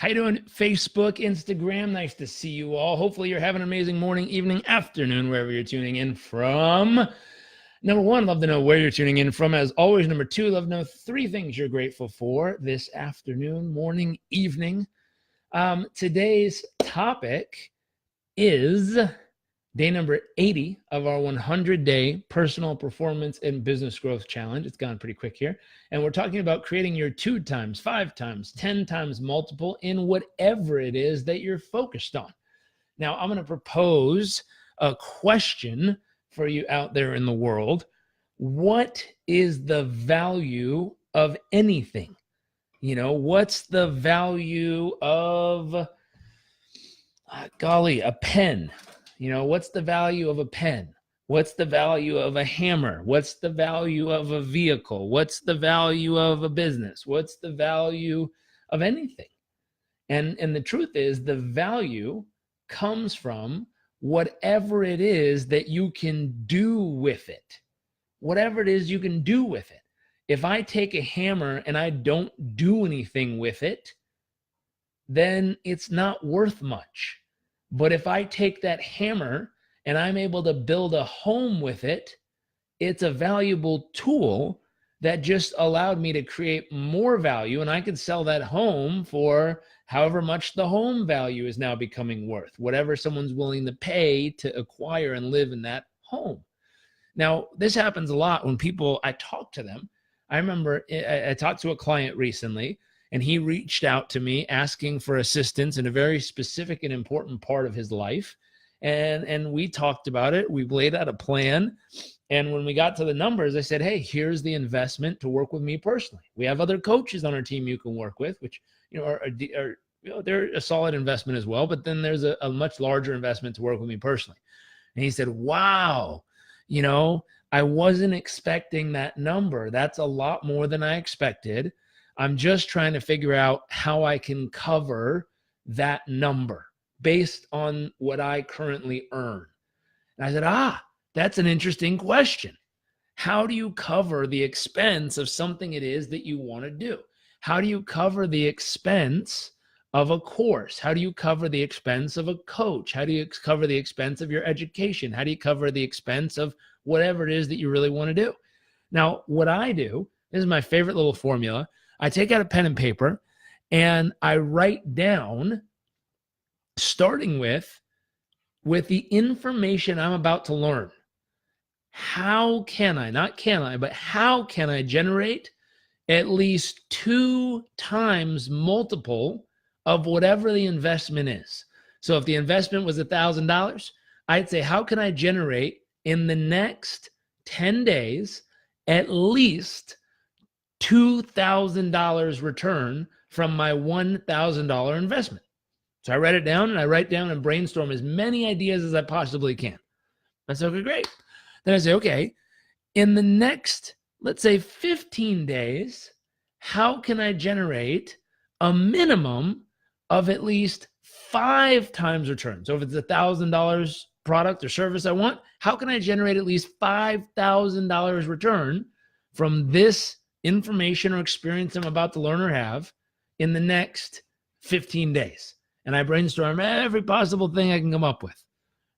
How you doing? Facebook, Instagram, nice to see you all. Hopefully you're having an amazing morning, evening, afternoon, wherever you're tuning in from. Number one, love to know where you're tuning in from. As always, number two, love to know three things you're grateful for this afternoon, morning, evening. Today's topic is day number 80 of our 100-day personal performance and business growth challenge. It's gone pretty quick here. And we're talking about creating your 2 times, 5 times, 10 times multiple in whatever it is that you're focused on. Now, I'm going to propose a question for you out there in the world. What is the value of anything? You know, what's the value of, a pen? You know, what's the value of a pen? What's the value of a hammer? What's the value of a vehicle? What's the value of a business? What's the value of anything? And the truth is, the value comes from whatever it is that you can do with it. Whatever it is you can do with it. If I take a hammer and I don't do anything with it, then it's not worth much. But if I take that hammer and I'm able to build a home with it, it's a valuable tool that just allowed me to create more value, and I could sell that home for however much the home value is now becoming worth, whatever someone's willing to pay to acquire and live in that home. Now, this happens a lot when I talk to them. I remember I talked to a client recently, and he reached out to me asking for assistance in a very specific and important part of his life. And we talked about it. We laid out a plan. And when we got to the numbers, I said, hey, here's the investment to work with me personally. We have other coaches on our team you can work with, which they're a solid investment as well. But then there's a much larger investment to work with me personally. And he said, wow, I wasn't expecting that number. That's a lot more than I expected. I'm just trying to figure out how I can cover that number based on what I currently earn. And I said, that's an interesting question. How do you cover the expense of something it is that you want to do? How do you cover the expense of a course? How do you cover the expense of a coach? How do you cover the expense of your education? How do you cover the expense of whatever it is that you really want to do? Now, what I do, this is my favorite little formula. I take out a pen and paper and I write down, starting with the information I'm about to learn. How can I generate at least 2 times multiple of whatever the investment is? So if the investment was $1,000, I'd say, how can I generate in the next 10 days at least $2,000 return from my $1,000 investment? So I write it down, and I write down and brainstorm as many ideas as I possibly can. I say, okay, great. Then I say, okay, in the next, let's say 15 days, how can I generate a minimum of at least 5 times return? So if it's $1,000 product or service I want, how can I generate at least $5,000 return from this information or experience I'm about to learn or have in the next 15 days? And I brainstorm every possible thing I can come up with.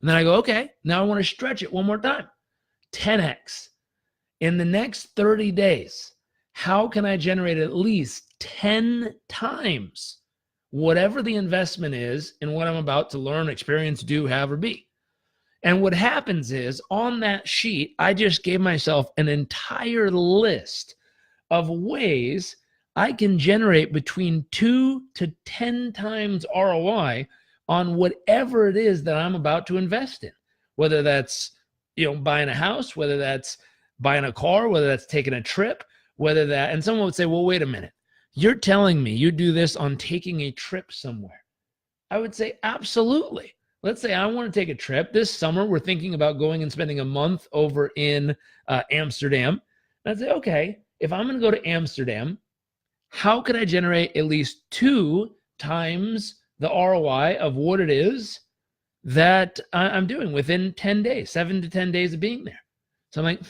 And then I go, okay, now I want to stretch it one more time. 10x. In the next 30 days, how can I generate at least 10 times whatever the investment is in what I'm about to learn, experience, do, have, or be? And what happens is, on that sheet, I just gave myself an entire list of ways I can generate between 2 to 10 times ROI on whatever it is that I'm about to invest in, whether that's buying a house, whether that's buying a car, whether that's taking a trip, and someone would say, well, wait a minute, you're telling me you do this on taking a trip somewhere? I would say, absolutely. Let's say I want to take a trip. This summer, we're thinking about going and spending a month over in Amsterdam. And I'd say, okay, if I'm going to go to Amsterdam, how can I generate at least 2 times the ROI of what it is that I'm doing within 10 days, 7 to 10 days of being there? So I'm like,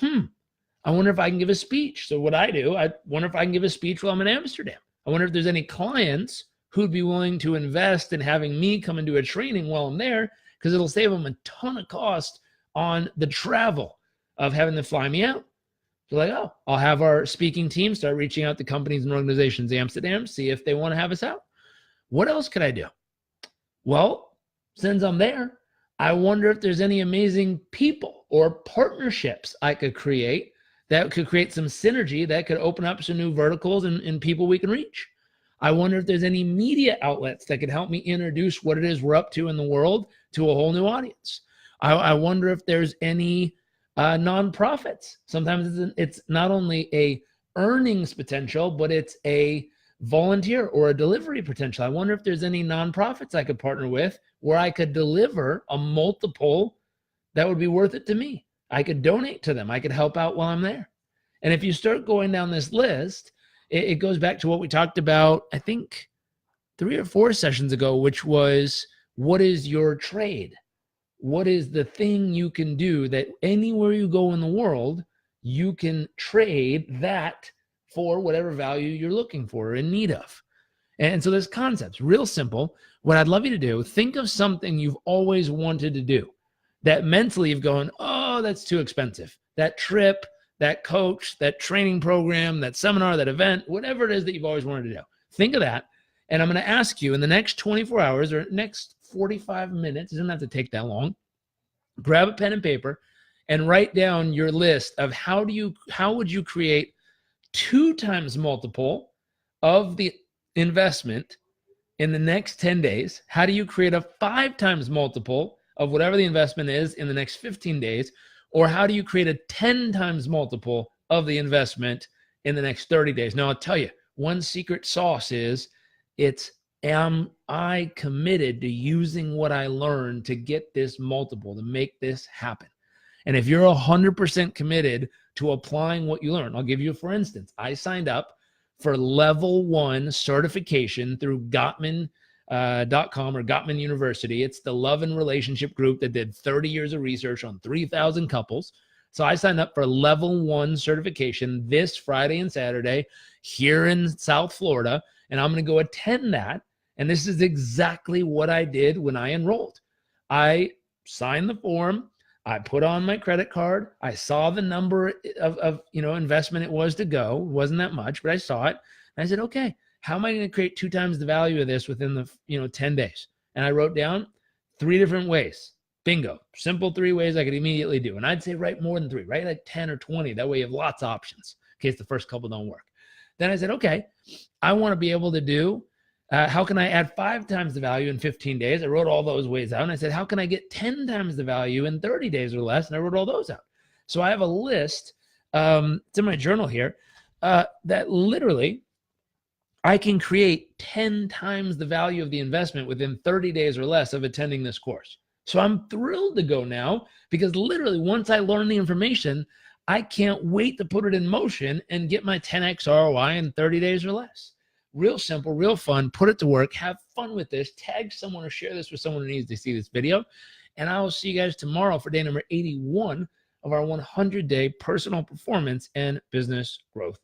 I wonder if I can give a speech. So what I do, I wonder if I can give a speech while I'm in Amsterdam. I wonder if there's any clients who'd be willing to invest in having me come and do a training while I'm there, because it'll save them a ton of cost on the travel of having to fly me out. So like, oh, I'll have our speaking team start reaching out to companies and organizations in Amsterdam, see if they want to have us out. What else could I do? Well, since I'm there, I wonder if there's any amazing people or partnerships I could create that could create some synergy that could open up some new verticals and people we can reach. I wonder if there's any media outlets that could help me introduce what it is we're up to in the world to a whole new audience. I wonder if there's any nonprofits. Sometimes it's not only a earnings potential, but it's a volunteer or a delivery potential. I wonder if there's any nonprofits I could partner with where I could deliver a multiple that would be worth it to me. I could donate to them. I could help out while I'm there. And if you start going down this list, it goes back to what we talked about, I think 3 or 4 sessions ago, which was, what is your trade? What is the thing you can do that anywhere you go in the world, you can trade that for whatever value you're looking for or in need of? And so this concept's real simple. What I'd love you to do, think of something you've always wanted to do that mentally you've gone, oh, that's too expensive. That trip, that coach, that training program, that seminar, that event, whatever it is that you've always wanted to do. Think of that. And I'm going to ask you in the next 24 hours or next 45 minutes, it doesn't have to take that long, grab a pen and paper and write down your list of how would you create 2 times multiple of the investment in the next 10 days? How do you create a 5 times multiple of whatever the investment is in the next 15 days? Or how do you create a 10 times multiple of the investment in the next 30 days? Now, I'll tell you, one secret sauce is am I committed to using what I learned to get this multiple, to make this happen? And if you're 100% committed to applying what you learn, I'll give you, for instance, I signed up for level 1 certification through Gottman.com or Gottman University. It's the love and relationship group that did 30 years of research on 3,000 couples. So I signed up for level 1 certification this Friday and Saturday here in South Florida, and I'm going to go attend that. And this is exactly what I did when I enrolled. I signed the form. I put on my credit card. I saw the number of investment it was to go. It wasn't that much, but I saw it. And I said, okay, how am I going to create 2 times the value of this within the 10 days? And I wrote down 3 different ways. Bingo. Simple 3 ways I could immediately do. And I'd say write more than 3, write like 10 or 20. That way you have lots of options in case the first couple don't work. Then I said, okay, I want to be able to do, how can I add 5 times the value in 15 days? I wrote all those ways out. And I said, how can I get 10 times the value in 30 days or less? And I wrote all those out. So I have a list, it's in my journal here, that literally I can create 10 times the value of the investment within 30 days or less of attending this course. So I'm thrilled to go now, because literally once I learn the information, I can't wait to put it in motion and get my 10x ROI in 30 days or less. Real simple, real fun. Put it to work. Have fun with this. Tag someone or share this with someone who needs to see this video. And I will see you guys tomorrow for day number 81 of our 100-day personal performance and business growth